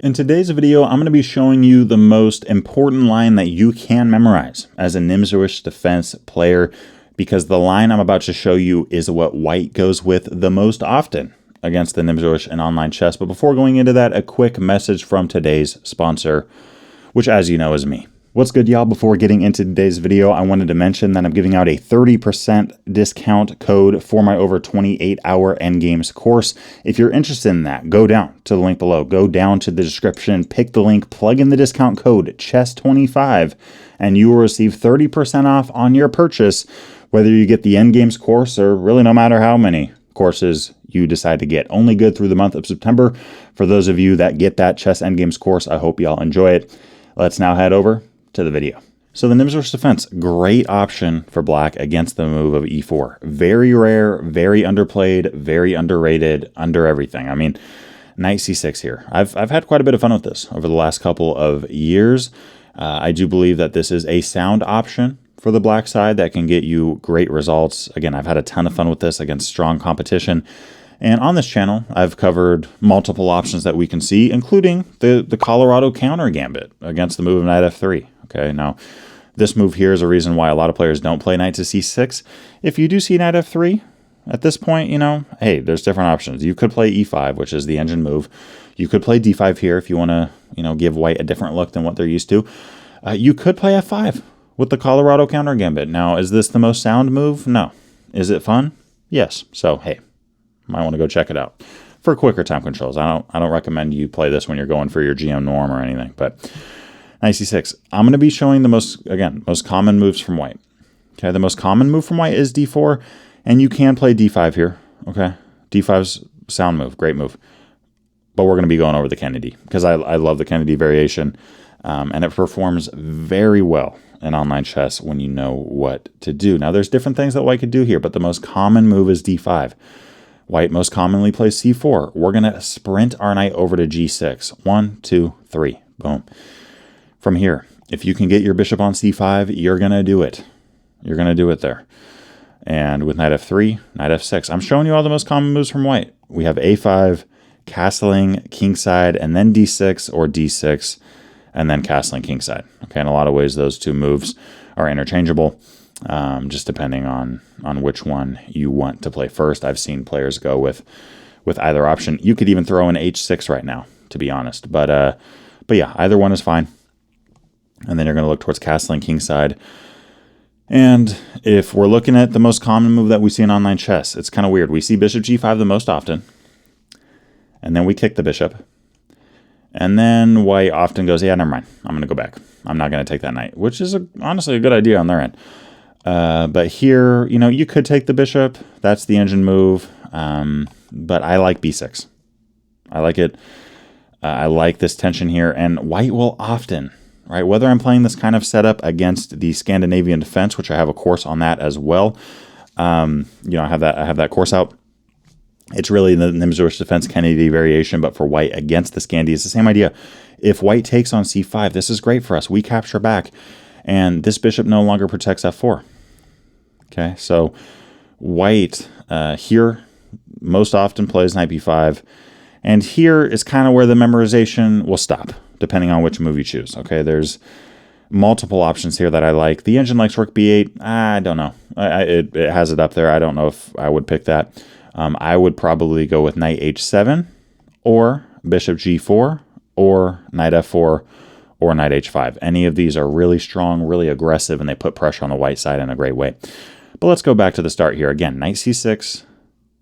In today's video, I'm going to be showing you the most important line that you can memorize as a Nimzowitsch defense player, because the line I'm about to show you is what white goes with the most often against the Nimzowitsch in online chess. But before going into that, a quick message from today's sponsor, which, as you know, is me. What's good, y'all? Before getting into today's video, I wanted to mention that I'm giving out a 30% discount code for my over 28-hour Endgames course. If you're interested in that, go down to the link below. Go down to the description, pick the link, plug in the discount code CHESS25, and you will receive 30% off on your purchase, whether you get the Endgames course or really no matter how many courses you decide to get. Only good through the month of September. For those of you that get that Chess Endgames course, I hope y'all enjoy it. Let's now head over to the video. So the Nimzowitsch defense, great option for black against the move of e4. Very rare, very underplayed, very underrated, under everything. I mean, knight c6 here. I've had quite a bit of fun with this over the last couple of years. I do believe that this is a sound option for the black side that can get you great results. Again, I've had a ton of fun with this against strong competition. And on this channel, I've covered multiple options that we can see, including the Colorado counter gambit against the move of knight f3. Okay, now this move here is a reason why a lot of players don't play knight to c6. If you do see knight f3, at this point, you know, hey, there's different options. You could play e5, which is the engine move. You could play d5 here if you want to, you know, give white a different look than what they're used to. You could play f5 with the Colorado counter gambit. Now, is this the most sound move? No. Is it fun? Yes. So, hey, might want to go check it out. For quicker time controls, I don't recommend you play this when you're going for your GM norm or anything, but knight c6. I'm going to be showing the most common moves from white. Okay, the most common move from white is d4, and you can play d5 here. Okay, d5's sound move, great move. But we're going to be going over the Kennedy, because I love the Kennedy variation, and it performs very well in online chess when you know what to do. Now, there's different things that white could do here, but the most common move is d5. White most commonly plays c4. We're going to sprint our knight over to g6. 1, 2, 3. Boom. From here, if you can get your bishop on c5, you're going to do it. You're going to do it there. And with knight f3, knight f6. I'm showing you all the most common moves from white. We have a5, castling, kingside, and then d6 or d6, and then castling kingside. Okay, in a lot of ways, those two moves are interchangeable, just depending on which one you want to play first. I've seen players go with either option. You could even throw in h6 right now, to be honest. But yeah, either one is fine. And then you're going to look towards castling kingside. And if we're looking at the most common move that we see in online chess, it's kind of weird. We see bishop g5 the most often, and then we kick the bishop. And then white often goes, yeah, never mind. I'm going to go back. I'm not going to take that knight, which is honestly a good idea on their end. But here, you know, you could take the bishop. That's the engine move. But I like b6. I like it. I like this tension here. And white will often, right, whether I'm playing this kind of setup against the Scandinavian defense, which I have a course on that as well. You know, I have that course out. It's really the Nimzowitsch defense Kennedy variation, but for white against the Scandi, it's the same idea. If white takes on c5, this is great for us. We capture back, and this bishop no longer protects f4. Okay, so white here most often plays knight b5, and here is kind of where the memorization will stop, depending on which move you choose. Okay, there's multiple options here that I like. The engine likes rook b8. I don't know. It has it up there. I don't know if I would pick that. I would probably go with knight h7 or bishop g4 or knight f4 or knight h5. Any of these are really strong, really aggressive, and they put pressure on the white side in a great way. But let's go back to the start here. Again, knight c6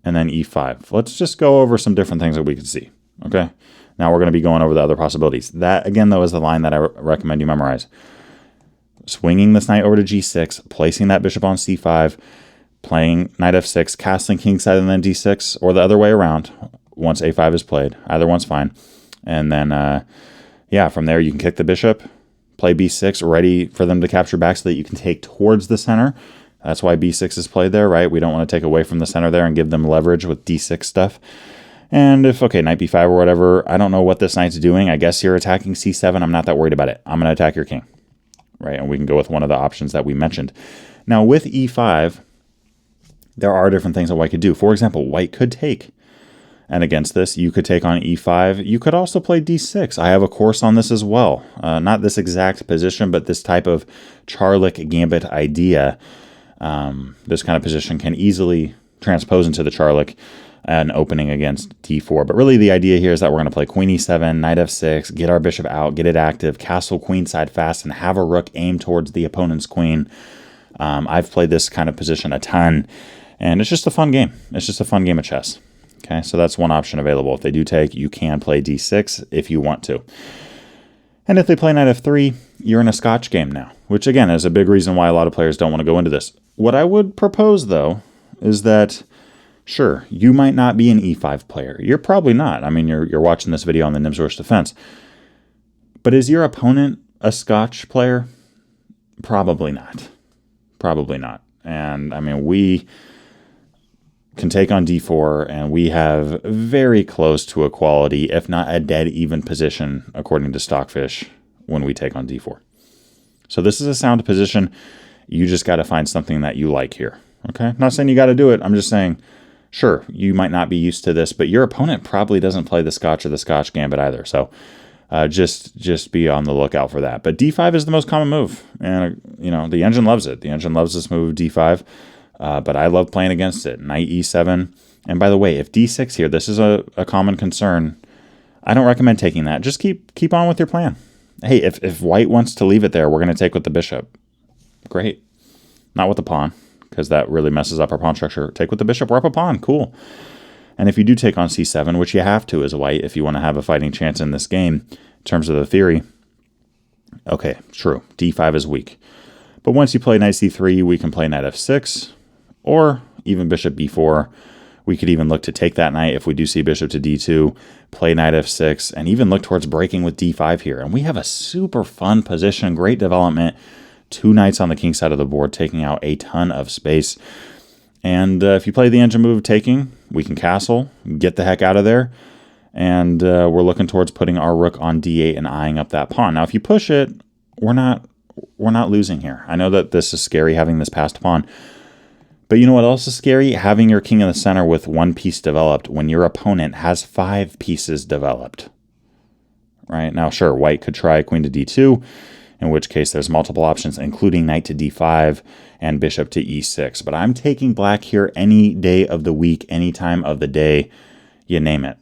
and then e5. Let's just go over some different things that we can see. Okay. Now we're going to be going over the other possibilities. That, again, though, is the line that I recommend you memorize. Swinging this knight over to g6, placing that bishop on c5, playing knight f6, castling kingside and then d6, or the other way around once a5 is played. Either one's fine. And then, yeah, from there you can kick the bishop, play b6, ready for them to capture back so that you can take towards the center. That's why b6 is played there, right? We don't want to take away from the center there and give them leverage with d6 stuff. And if, okay, knight b5 or whatever, I don't know what this knight's doing. I guess you're attacking c7. I'm not that worried about it. I'm going to attack your king, right? And we can go with one of the options that we mentioned. Now, with e5, there are different things that white could do. For example, white could take And against this, you could take on e5. You could also play d6. I have a course on this as well. Not this exact position, but this type of Charlick gambit idea. This kind of position can easily transpose into the Charlick and opening against d4. But really the idea here is that we're going to play queen e7, knight f6, get our bishop out, get it active, castle queenside fast, and have a rook aim towards the opponent's queen. I've played this kind of position a ton, and it's just a fun game. It's just a fun game of chess. Okay, so that's one option available. If they do take, you can play d6 if you want to. And if they play knight f3, you're in a Scotch game now, which again is a big reason why a lot of players don't want to go into this. What I would propose, though, is that, sure, you might not be an e5 player. You're probably not. I mean, you're watching this video on the Nimzowitsch defense. But is your opponent a Scotch player? Probably not. Probably not. And, I mean, we can take on d4, and we have very close to equality, if not a dead even position, according to Stockfish, when we take on d4. So this is a sound position. You just got to find something that you like here. Okay? I'm not saying you got to do it. I'm just saying, sure, you might not be used to this, but your opponent probably doesn't play the Scotch or the Scotch gambit either. So just be on the lookout for that. But d5 is the most common move. And, you know, the engine loves it. The engine loves this move, d5. But I love playing against it. Knight e7. And by the way, if d6 here, this is a common concern. I don't recommend taking that. Just keep on with your plan. Hey, if white wants to leave it there, we're going to take with the bishop. Great. Not with the pawn, because that really messes up our pawn structure. Take with the bishop, we're up a pawn. Cool. And if you do take on c7, which you have to as white if you want to have a fighting chance in this game, in terms of the theory, okay, true. d5 is weak. But once you play knight c3, we can play knight f6, or even bishop b4. We could even look to take that knight if we do see bishop to d2, play knight f6, and even look towards breaking with d5 here. And we have a super fun position, great development. 2 knights on the king side of the board, taking out a ton of space. And if you play the engine move taking, we can castle, get the heck out of there. And we're looking towards putting our rook on d8 and eyeing up that pawn. Now, if you push it, we're not losing here. I know that this is scary, having this passed pawn. But you know what else is scary? Having your king in the center with 1 piece developed when your opponent has 5 pieces developed. Right? Now, sure, white could try queen to d2, in which case there's multiple options, including knight to d5 and bishop to e6. But I'm taking black here any day of the week, any time of the day, you name it.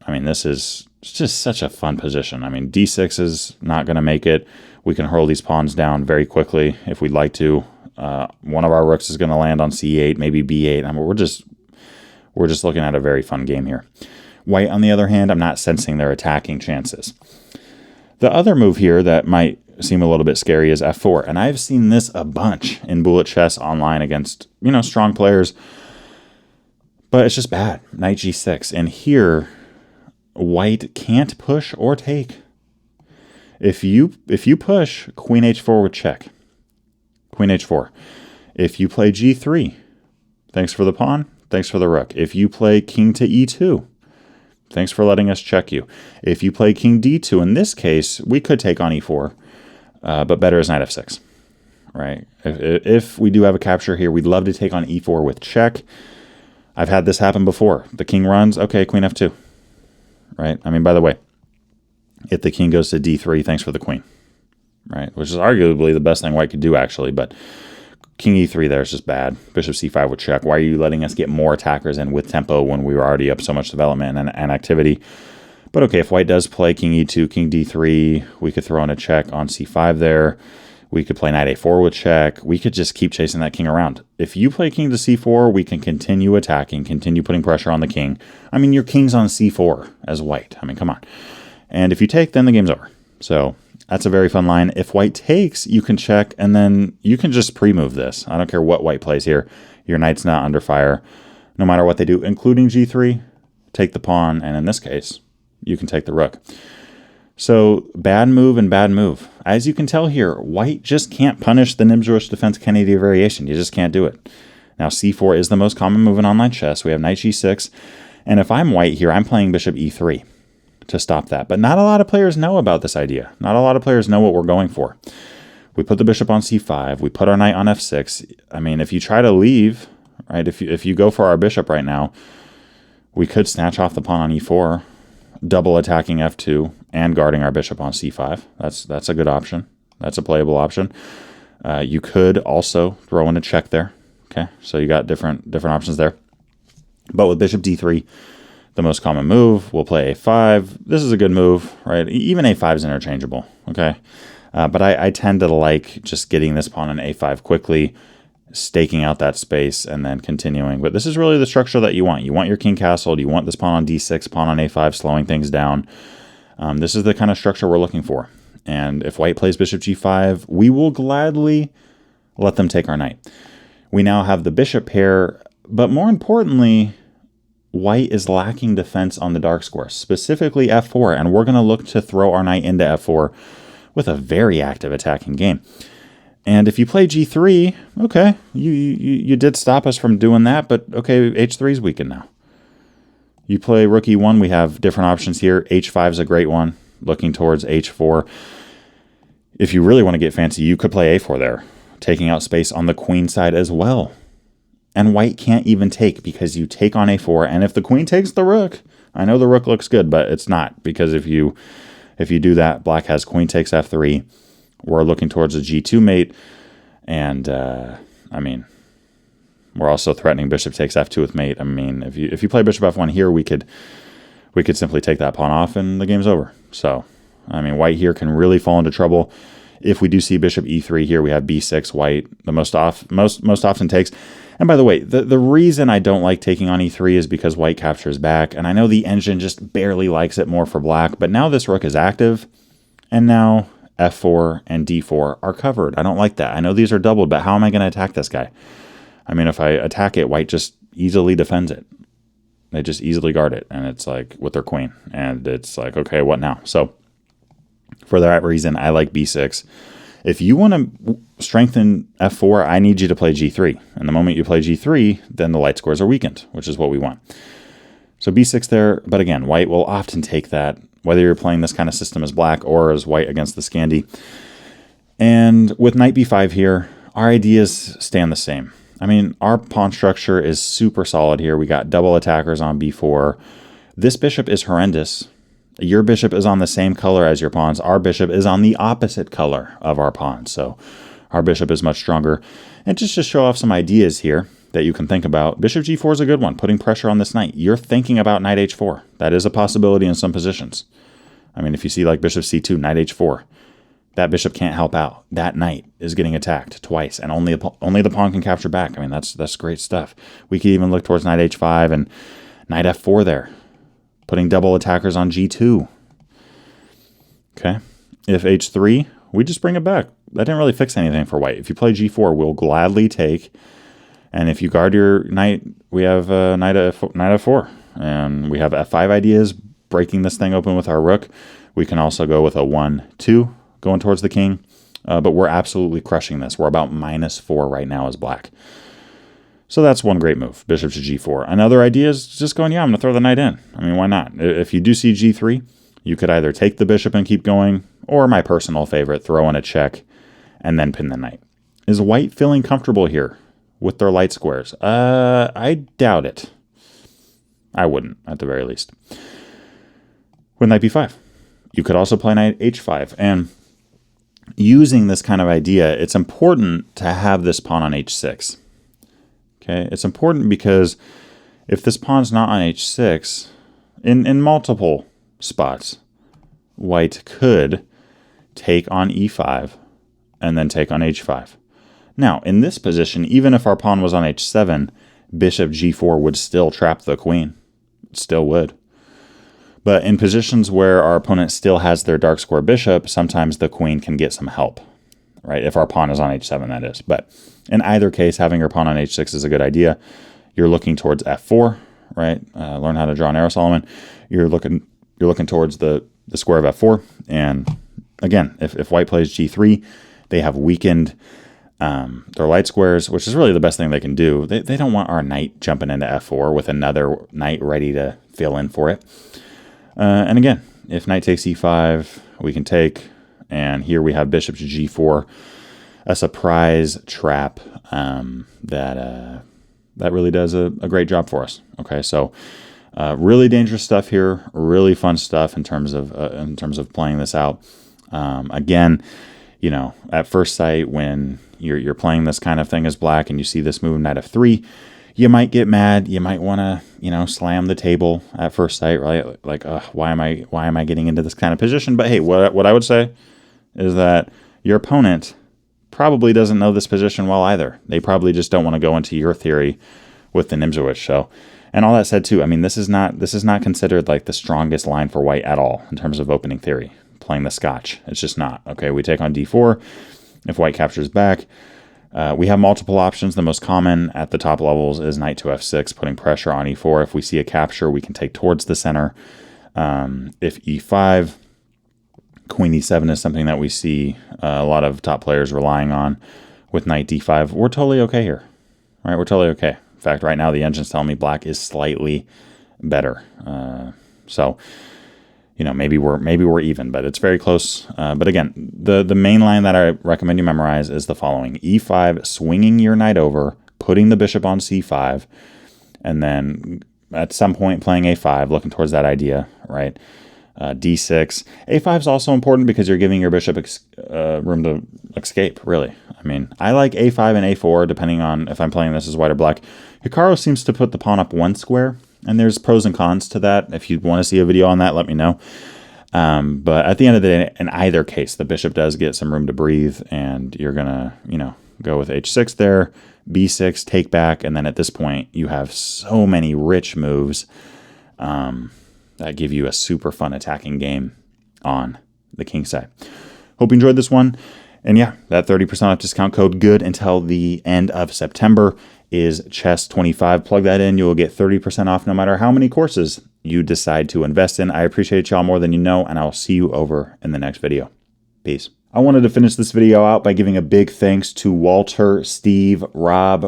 I mean, this is just such a fun position. I mean, d6 is not going to make it. We can hurl these pawns down very quickly if we'd like to. One of our rooks is going to land on c8, maybe b8. I mean, we're just looking at a very fun game here. White, on the other hand, I'm not sensing their attacking chances. The other move here that might seem a little bit scary is f4, and I've seen this a bunch in bullet chess online against, you know, strong players, but it's just bad. Knight g6, and here white can't push or take. If you push, queen h4 with check. Queen h4. If you play g3, thanks for the pawn, thanks for the rook. If you play king to e2, thanks for letting us check you. If you play king d2, in this case, we could take on e4, but better is knight f6, right? If we do have a capture here, we'd love to take on e4 with check. I've had this happen before. The king runs, okay, queen f2, right? I mean, by the way, if the king goes to d3, thanks for the queen, right? Which is arguably the best thing white could do, actually, but king e3 there is just bad. Bishop c5 with check. Why are you letting us get more attackers in with tempo when we were already up so much development and activity? But okay, if white does play king e2, king d3, we could throw in a check on c5 there. We could play knight a4 with check. We could just keep chasing that king around. If you play king to c4, we can continue attacking, continue putting pressure on the king. I mean, your king's on c4 as white. I mean, come on. And if you take, then the game's over. So that's a very fun line. If white takes, you can check, and then you can just pre-move this. I don't care what white plays here. Your knight's not under fire. No matter what they do, including g3, take the pawn, and in this case, you can take the rook. So bad move and bad move. As you can tell here, white just can't punish the Nimzowitsch defense Kennedy variation. You just can't do it. Now c4 is the most common move in online chess. We have knight g6, and if I'm white here, I'm playing bishop e3 to stop that. But not a lot of players know about this idea. Not a lot of players know what we're going for. We put the bishop on c5. We put our knight on f6. I mean, if you try to leave, right, if you go for our bishop right now, We could snatch off the pawn on e4, double attacking f2 and guarding our bishop on c5. That's a good option. That's a playable option. You could also throw in a check there. Okay, so you got different options there. But with bishop d3, the most common move, we'll play a5. This is a good move, right? Even a5 is interchangeable, okay? But I tend to like just getting this pawn on a5 quickly, staking out that space, and then continuing. But this is really the structure that you want. You want your king castled. You want this pawn on d6, pawn on a5, slowing things down. This is the kind of structure we're looking for. And if white plays bishop g5, we will gladly let them take our knight. We now have the bishop pair, but more importantly, white is lacking defense on the dark square, specifically f4, and we're going to look to throw our knight into f4 with a very active attacking game. And if you play g3, okay, you did stop us from doing that, but okay, h3 is weakened now. You play rook e1, we have different options here. h5 is a great one, looking towards h4. If you really want to get fancy, you could play a4 there, taking out space on the queen side as well. And white can't even take because you take on a4, and if the queen takes the rook, I know the rook looks good, but it's not, because if you do that, black has queen takes f3. We're looking towards a g2 mate, and I mean, we're also threatening bishop takes f2 with mate. I mean, if you play bishop f1 here, we could simply take that pawn off and the game's over. So, I mean, white here can really fall into trouble. If we do see bishop e3 here, we have b6. White the most often takes. And by the way, the reason I don't like taking on e3 is because white captures back, and I know the engine just barely likes it more for black, but now this rook is active, and now f4 and d4 are covered. I don't like that. I know these are doubled, but how am I going to attack this guy? I mean, if I attack it, white just easily defends it. They just easily guard it, and it's like with their queen, and it's like, okay, what now? So for that reason, I like b6. If you want to strengthen f4, I need you to play g3. And the moment you play g3, then the light squares are weakened, which is what we want. So b6 there, but again, white will often take that, whether you're playing this kind of system as black or as white against the Scandi. And with knight b5 here, our ideas stand the same. I mean, our pawn structure is super solid here. We got double attackers on b4. This bishop is horrendous. Your bishop is on the same color as your pawns. Our bishop is on the opposite color of our pawns. So our bishop is much stronger. And just to show off some ideas here that you can think about, bishop g4 is a good one, putting pressure on this knight. You're thinking about knight h4. That is a possibility in some positions. I mean, if you see like bishop c2, knight h4, that bishop can't help out. That knight is getting attacked twice, and only the pawn can capture back. I mean, that's great stuff. We could even look towards knight h5 and knight f4 there, putting double attackers on g2. Okay, if h3, we just bring it back. That didn't really fix anything for white. If you play g4, we'll gladly take. And if you guard your knight, we have knight f4. And we have f5 ideas, breaking this thing open with our rook. We can also go with a 1-2, going towards the king. But we're absolutely crushing this. We're about -4 right now as black. So that's one great move, bishop to g4. Another idea is just going, yeah, I'm going to throw the knight in. I mean, why not? If you do see g3, you could either take the bishop and keep going, or my personal favorite, throw in a check and then pin the knight. Is white feeling comfortable here with their light squares? I doubt it. I wouldn't, at the very least. With knight b5, you could also play knight h5. And using this kind of idea, it's important to have this pawn on h6. Okay, it's important because if this pawn's not on h6, in multiple spots, white could take on e5 and then take on h5. Now, in this position, even if our pawn was on h7, bishop g4 would still trap the queen. It still would. But in positions where our opponent still has their dark square bishop, sometimes the queen can get some help, right? If our pawn is on h7, that is. But in either case, having your pawn on h6 is a good idea. You're looking towards f4, right? Learn how to draw an arrow, Solomon. You're looking towards the square of f4. And again, if white plays g3, they have weakened their light squares, which is really the best thing they can do. They don't want our knight jumping into f4 with another knight ready to fill in for it. And again, if knight takes e5, we can take. And here we have bishop to g4, a surprise trap that really does a great job for us. Okay, so Really dangerous stuff here. Really fun stuff in terms of playing this out. Again, you know, at first sight, when you're playing this kind of thing as black and you see this move knight f3, you might get mad. You might want to, you know, slam the table at first sight, right? Like, why am I getting into this kind of position? But hey, what I would say is that your opponent probably doesn't know this position well either. They probably just don't want to go into your theory with the Nimzowitsch. So, and all that said too, I mean, this is not considered like the strongest line for white at all in terms of opening theory. Playing the Scotch, it's just not. Okay, we take on d4 if white captures back. We have multiple options. The most common at the top levels is knight to f6, putting pressure on e4. If we see a capture, we can take towards the center. If e5, queen e7 is something that we see a lot of top players relying on. With knight d5, we're totally okay here. Right, we're totally okay. In fact, right now the engine's telling me black is slightly better. So, you know, maybe we're even, but it's very close. But again, the main line that I recommend you memorize is the following: e5, swinging your knight over, putting the bishop on c5, and then at some point playing a5, looking towards that idea, right? d6. a5 is also important because you're giving your bishop room to escape, really. I mean, I like a5 and a4, depending on if I'm playing this as white or black. Hikaru seems to put the pawn up one square, and there's pros and cons to that. If you want to see a video on that, let me know. But at the end of the day, in either case, the bishop does get some room to breathe, and you're going to, you know, go with h6 there, b6, take back, and then at this point, you have so many rich moves that give you a super fun attacking game on the king side. Hope you enjoyed this one. And yeah, that 30% off discount code, good until the end of September, is chess25. Plug that in. You will get 30% off no matter how many courses you decide to invest in. I appreciate y'all more than you know, and I'll see you over in the next video. Peace. I wanted to finish this video out by giving a big thanks to Walter, Steve, Rob,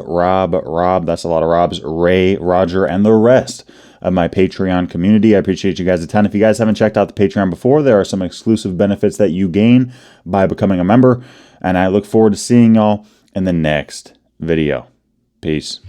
that's a lot of Robs, Ray, Roger, and the rest of my Patreon community. I appreciate you guys a ton. If you guys haven't checked out the Patreon before, there are some exclusive benefits that you gain by becoming a member, and I look forward to seeing y'all in the next video. Peace.